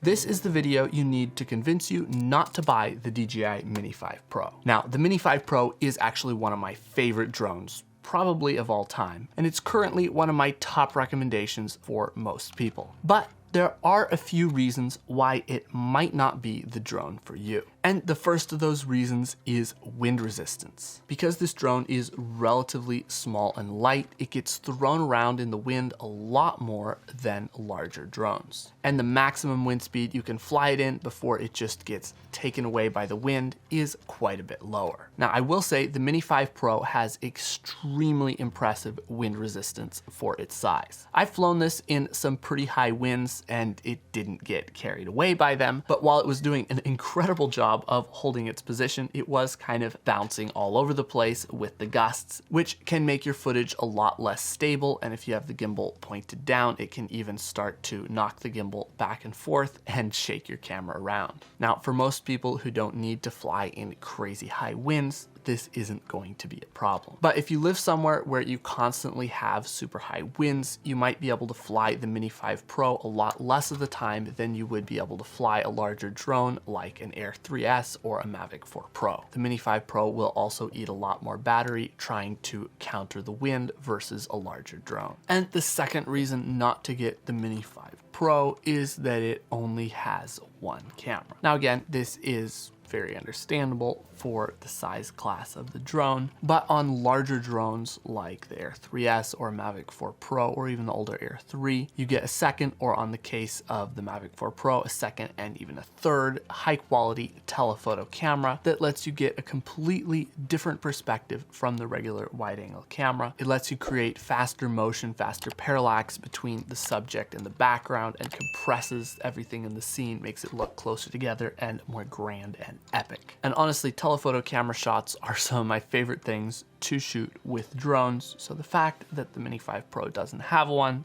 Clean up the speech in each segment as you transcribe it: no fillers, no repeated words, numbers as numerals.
This is the video you need to convince you not to buy the DJI Mini 5 Pro. Now, the Mini 5 Pro is actually one of my favorite drones, probably of all time, and it's currently one of my top recommendations for most people. But there are a few reasons why it might not be the drone for you. And the first of those reasons is wind resistance. Because this drone is relatively small and light, it gets thrown around in the wind a lot more than larger drones. And the maximum wind speed you can fly it in before it just gets taken away by the wind is quite a bit lower. Now, I will say the Mini 5 Pro has extremely impressive wind resistance for its size. I've flown this in some pretty high winds and it didn't get carried away by them, but while it was doing an incredible job of holding its position, it was kind of bouncing all over the place with the gusts, which can make your footage a lot less stable, and if you have the gimbal pointed down, it can even start to knock the gimbal back and forth and shake your camera around. Now, for most people who don't need to fly in crazy high winds, this isn't going to be a problem. But if you live somewhere where you constantly have super high winds, you might be able to fly the Mini 5 Pro a lot less of the time than you would be able to fly a larger drone like an Air 3S or a Mavic 4 Pro. The Mini 5 Pro will also eat a lot more battery trying to counter the wind versus a larger drone. And the second reason not to get the Mini 5 Pro is that it only has one camera. Now again, this is very understandable for the size class of the drone, but on larger drones like the Air 3S or Mavic 4 Pro or even the older Air 3, you get a second, or on the case of the Mavic 4 Pro, a second and even a third high quality telephoto camera that lets you get a completely different perspective from the regular wide angle camera. It lets you create faster motion, faster parallax between the subject and the background, and compresses everything in the scene, makes it look closer together and more grand and epic. And honestly, telephoto camera shots are some of my favorite things to shoot with drones, so the fact that the Mini 5 Pro doesn't have one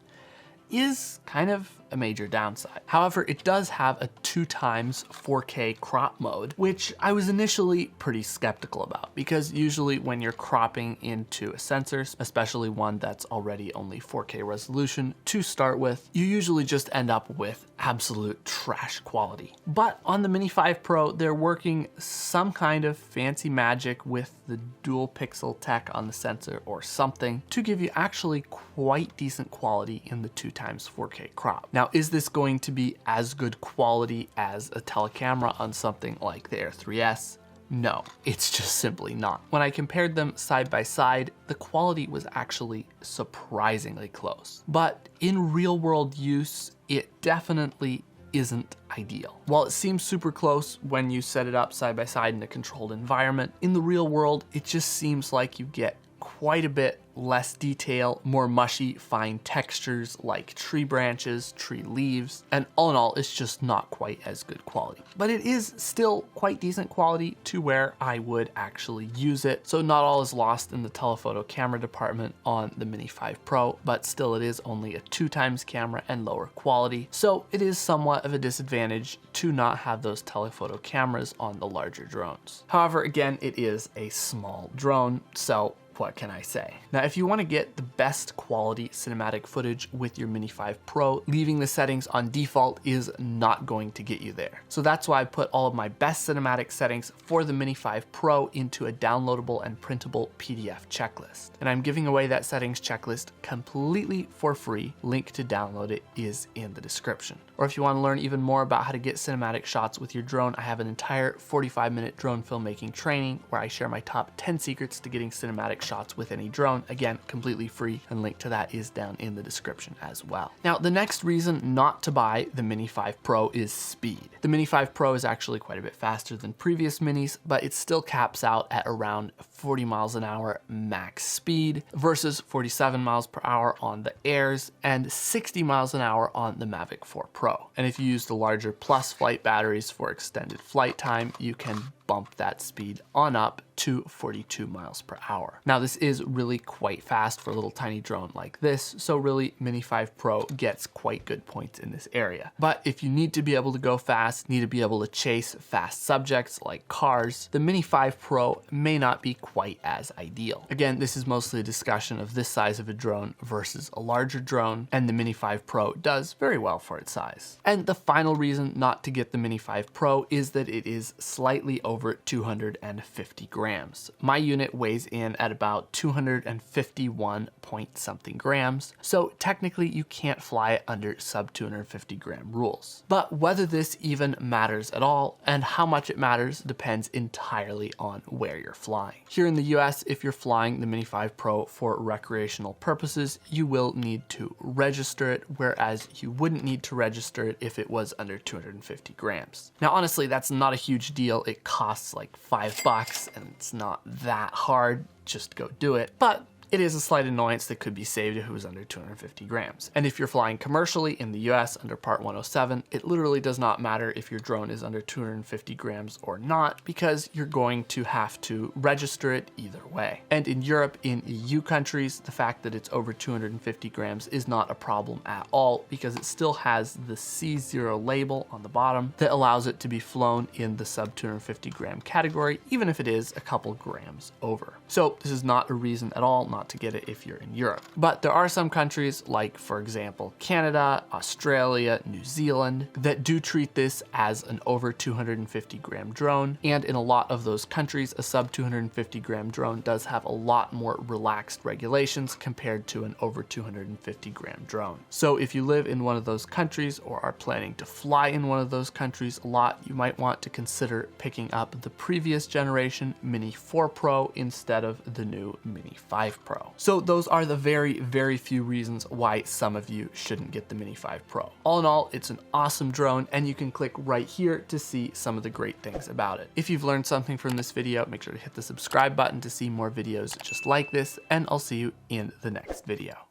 is kind of a major downside. However, it does have a 2x 4K crop mode, which I was initially pretty skeptical about, because usually when you're cropping into a sensor, especially one that's already only 4K resolution to start with, you usually just end up with absolute trash quality. But on the Mini 5 Pro, they're working some kind of fancy magic with the dual pixel tech on the sensor or something to give you actually quite decent quality in the 2x 4K crop. Now, is this going to be as good quality as a telecamera on something like the Air 3S? No, it's just simply not. When I compared them side by side, the quality was actually surprisingly close. But in real world use, it definitely isn't ideal. While it seems super close when you set it up side by side in a controlled environment, in the real world, it just seems like you get quite a bit less detail, more mushy, fine textures like tree branches, tree leaves, and all in all, it's just not quite as good quality. But it is still quite decent quality to where I would actually use it, so not all is lost in the telephoto camera department on the Mini 5 Pro, but still it is only a 2x camera and lower quality, so it is somewhat of a disadvantage to not have those telephoto cameras on the larger drones. However, again, it is a small drone, so what can I say? Now, if you want to get the best quality cinematic footage with your Mini 5 Pro, leaving the settings on default is not going to get you there. So that's why I put all of my best cinematic settings for the Mini 5 Pro into a downloadable and printable PDF checklist. And I'm giving away that settings checklist completely for free. Link to download it is in the description. Or if you want to learn even more about how to get cinematic shots with your drone, I have an entire 45-minute drone filmmaking training where I share my top 10 secrets to getting cinematic shots with any drone. Again, completely free, and link to that is down in the description as well. Now, the next reason not to buy the Mini 5 Pro is speed. The Mini 5 Pro is actually quite a bit faster than previous Minis, but it still caps out at around 40 miles an hour max speed versus 47 miles per hour on the Airs and 60 miles an hour on the Mavic 4 Pro. And if you use the larger Plus flight batteries for extended flight time, you can bump that speed on up to 42 miles per hour. Now, this is really quite fast for a little tiny drone like this, so really Mini 5 Pro gets quite good points in this area. But if you need to be able to go fast, need to be able to chase fast subjects like cars, the Mini 5 Pro may not be quite as ideal. Again, this is mostly a discussion of this size of a drone versus a larger drone, and the Mini 5 Pro does very well for its size. And the final reason not to get the Mini 5 Pro is that it is slightly over 250 grams. My unit weighs in at about 251 point something grams, so technically you can't fly it under sub 250 gram rules. But whether this even matters at all and how much it matters depends entirely on where you're flying. Here in the US, if you're flying the Mini 5 Pro for recreational purposes, you will need to register it, whereas you wouldn't need to register it if it was under 250 grams. Now honestly, that's not a huge deal. It costs like $5 and it's not that hard. Just go do it. But it is a slight annoyance that could be saved if it was under 250 grams. And if you're flying commercially in the US under Part 107, it literally does not matter if your drone is under 250 grams or not, because you're going to have to register it either way. And in Europe, in EU countries, the fact that it's over 250 grams is not a problem at all, because it still has the C0 label on the bottom that allows it to be flown in the sub 250 gram category, even if it is a couple grams over. So this is not a reason at all not to get it if you're in Europe. But there are some countries, like for example Canada, Australia, New Zealand, that do treat this as an over 250 gram drone, and in a lot of those countries a sub 250 gram drone does have a lot more relaxed regulations compared to an over 250 gram drone. So if you live in one of those countries or are planning to fly in one of those countries a lot, you might want to consider picking up the previous generation Mini 4 Pro instead of the new Mini 5 Pro. So those are the very, very few reasons why some of you shouldn't get the Mini 5 Pro. All in all, it's an awesome drone, and you can click right here to see some of the great things about it. If you've learned something from this video, make sure to hit the subscribe button to see more videos just like this, and I'll see you in the next video.